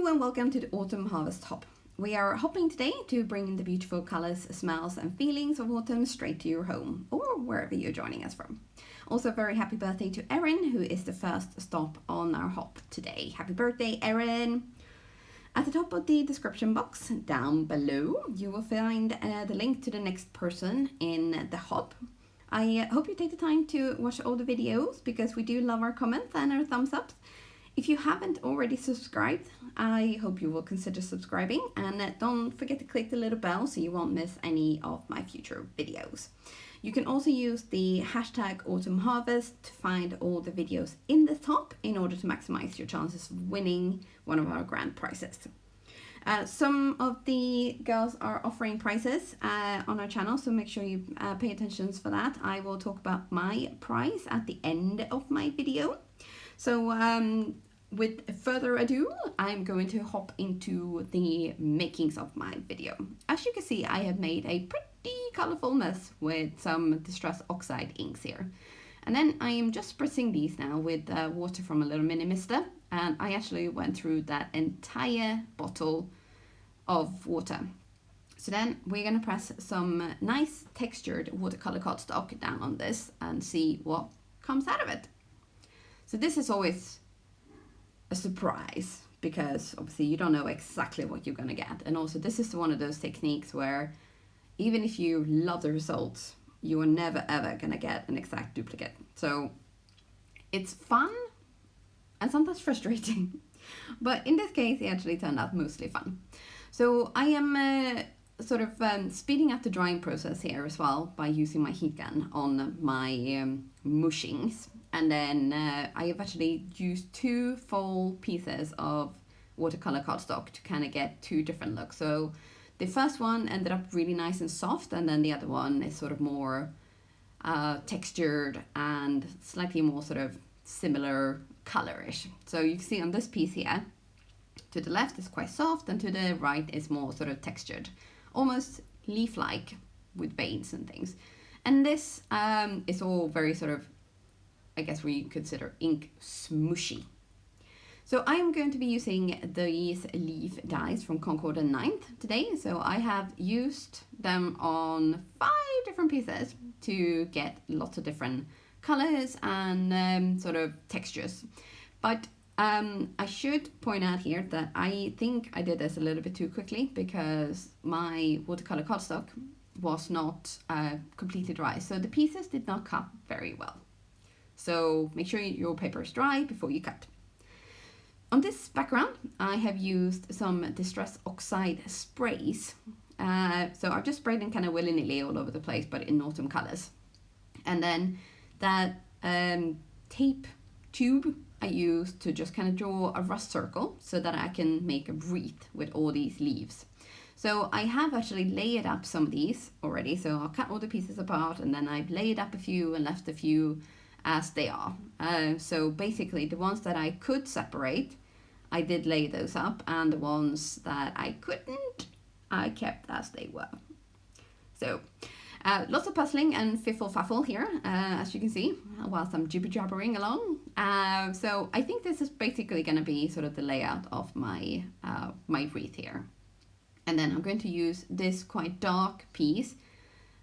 Hello and welcome to the Autumn Harvest Hop. We are hopping today to bring the beautiful colors, smells and feelings of autumn straight to your home or wherever you're joining us from. Also, very happy birthday to Erin, who is the first stop on our hop today. Happy birthday, Erin! At the top of the description box down below, you will find the link to the next person in the hop. I hope you take the time to watch all the videos because we do love our comments and our thumbs ups. If you haven't already subscribed, I hope you will consider subscribing, and don't forget to click the little bell so you won't miss any of my future videos. You can also use the hashtag Autumn Harvest to find all the videos in the top in order to maximize your chances of winning one of our grand prizes. Some of the girls are offering prizes on our channel, so make sure you pay attention for that. I will talk about my prize at the end of my video. So with further ado, I'm going to hop into the makings of my video. As you can see, I have made a pretty colorful mess with some Distress Oxide inks here. And then I am just spritzing these now with water from a little mini mister. And I actually went through that entire bottle of water. So then we're going to press some nice textured watercolor cardstock down on this and see what comes out of it. So this is always a surprise because obviously you don't know exactly what you're going to get. And also this is one of those techniques where even if you love the results, you are never ever going to get an exact duplicate. So it's fun and sometimes frustrating. But in this case, it actually turned out mostly fun. So I am speeding up the drying process here as well by using my heat gun on my mushings. And then I have actually used two full pieces of watercolor cardstock to kind of get two different looks. So the first one ended up really nice and soft, and then the other one is sort of more textured and slightly more sort of similar colorish. So you can see on this piece here, to the left is quite soft and to the right is more sort of textured, almost leaf-like with veins and things. And this is all very sort of, I guess we consider ink smushy. So I am going to be using these leaf dies from Concord and 9th today. So I have used them on 5 different pieces to get lots of different colors and sort of textures. But I should point out here that I think I did this a little bit too quickly because my watercolor cardstock was not completely dry. So the pieces did not cut very well. So make sure your paper is dry before you cut. On this background, I have used some Distress Oxide sprays. So I've just sprayed them kind of willy-nilly all over the place, but in autumn colors. And then that tape tube I used to just kind of draw a rust circle so that I can make a wreath with all these leaves. So I have actually layered up some of these already. So I'll cut all the pieces apart and then I've layered up a few and left a few as they are. So basically the ones that I could separate, I did lay those up, and the ones that I couldn't, I kept as they were. So lots of puzzling and fiffle-faffle here, as you can see, whilst I'm jibber-jabbering along. So I think this is basically going to be sort of the layout of my, my wreath here. And then I'm going to use this quite dark piece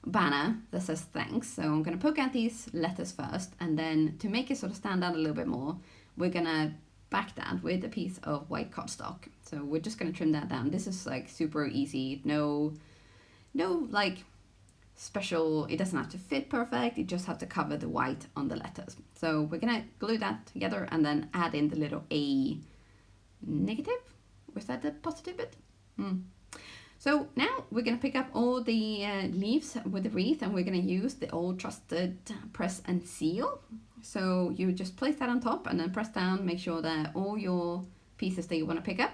banner that says thanks. So I'm going to poke out these letters first, and then to make it sort of stand out a little bit more, we're going to back that with a piece of white cardstock. So we're just going to trim that down. This is like super easy, no like special, it doesn't have to fit perfect, it just have to cover the white on the letters. So we're going to glue that together and then add in the little A negative. Was that the positive bit? So now we're going to pick up all the leaves with the wreath, and we're going to use the old trusted press and seal. So you just place that on top and then press down, make sure that all your pieces that you want to pick up,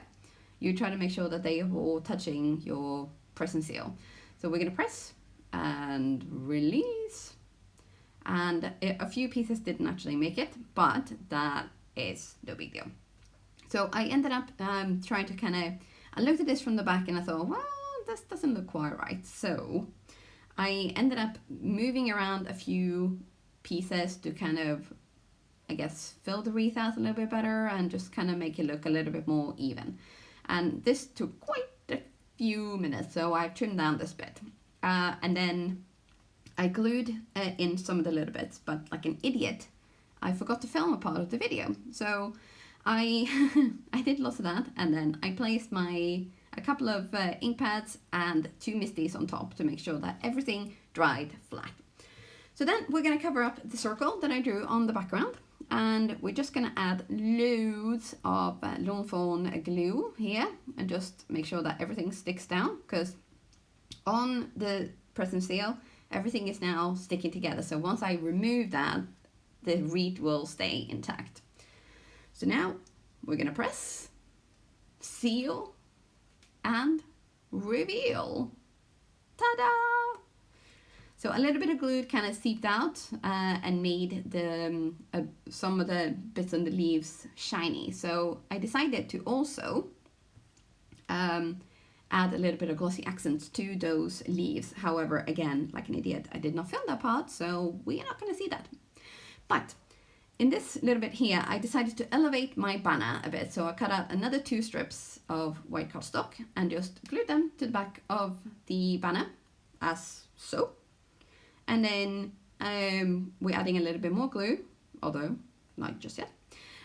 you try to make sure that they are all touching your press and seal. So we're going to press and release. And a few pieces didn't actually make it, but that is no big deal. So I ended up trying to kind of, I looked at this from the back and I thought, well, this doesn't look quite right. So I ended up moving around a few pieces to kind of, I guess, fill the wreath out a little bit better and just kind of make it look a little bit more even. And this took quite a few minutes, so I've trimmed down this bit. And then I glued in some of the little bits, but like an idiot, I forgot to film a part of the video. So I did lots of that, and then I placed a couple of ink pads and 2 misties on top to make sure that everything dried flat. So then we're going to cover up the circle that I drew on the background, and we're just going to add loads of Lawn Fawn glue here and just make sure that everything sticks down, because on the present seal everything is now sticking together. So once I remove that, the wreath will stay intact. So now we're going to press, seal, and reveal. Ta-da! So a little bit of glue kind of seeped out and made some of the bits on the leaves shiny. So I decided to also add a little bit of glossy accents to those leaves. However, again, like an idiot, I did not film that part, so we are not going to see that. But in this little bit here, I decided to elevate my banner a bit. So I cut out another 2 strips of white cardstock and just glued them to the back of the banner as so. And then we're adding a little bit more glue, although not just yet.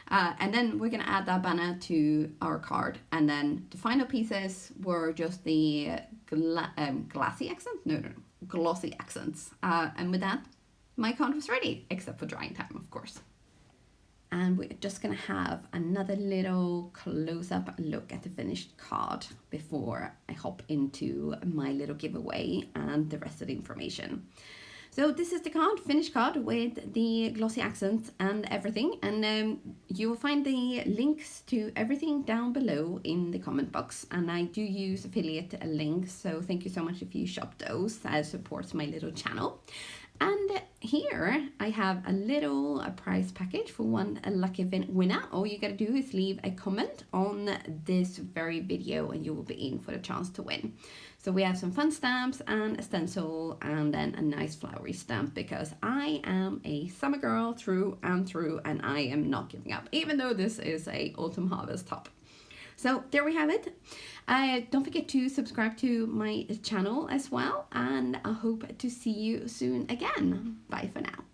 And then we're going to add that banner to our card. And then the final pieces were just the glossy accents. And with that, my card was ready, except for drying time, of course. And we're just going to have another little close-up look at the finished card before I hop into my little giveaway and the rest of the information. So this is the card, finished card with the glossy accents and everything. And you will find the links to everything down below in the comment box. And I do use affiliate links, so thank you so much if you shop those. That supports my little channel. And here I have a little prize package for one lucky winner. All you gotta do is leave a comment on this very video and you will be in for the chance to win. So we have some fun stamps and a stencil and then a nice flowery stamp, because I am a summer girl through and through and I am not giving up, even though this is a autumn harvest top. So there we have it. Don't forget to subscribe to my channel as well, and I hope to see you soon again. Bye for now.